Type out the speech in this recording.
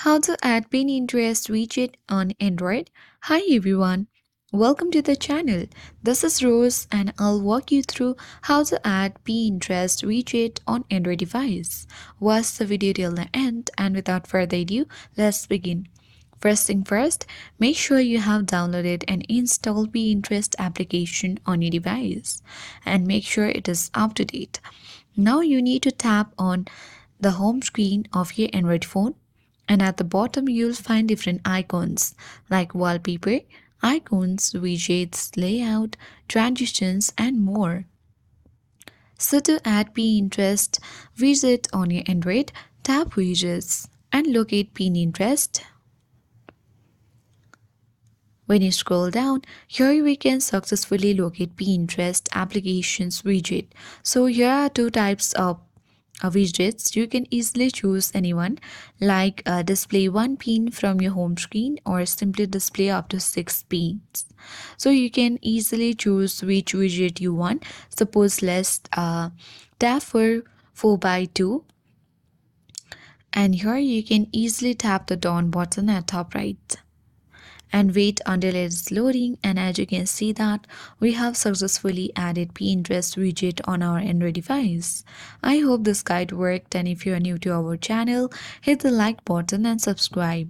How to add Pinterest widget on Android. Hi everyone, welcome to the channel. This is Rose and I'll walk you through how to add Pinterest widget on Android device. Watch the video till the end and without further ado, let's begin. First thing first, make sure you have downloaded and installed Pinterest application on your device and make sure it is up to date. Now you need to tap on the home screen of your Android phone, and at the bottom you'll find different icons like wallpaper, icons, widgets, layout, transitions, and more. So to add Pinterest widget on your Android, tap widgets and locate Pinterest. When you scroll down, here we can successfully locate Pinterest applications widget. So here are two types of widgets. You can easily choose anyone, like display one pin from your home screen or simply display up to 6 pins. So you can easily choose which widget you want. Suppose let's tap for 4 by 2, and here you can easily tap the down button at top right and wait until it is loading. And as you can see that we have successfully added Pinterest widget on our Android device. I hope this guide worked, and if you are new to our channel, hit the like button and subscribe.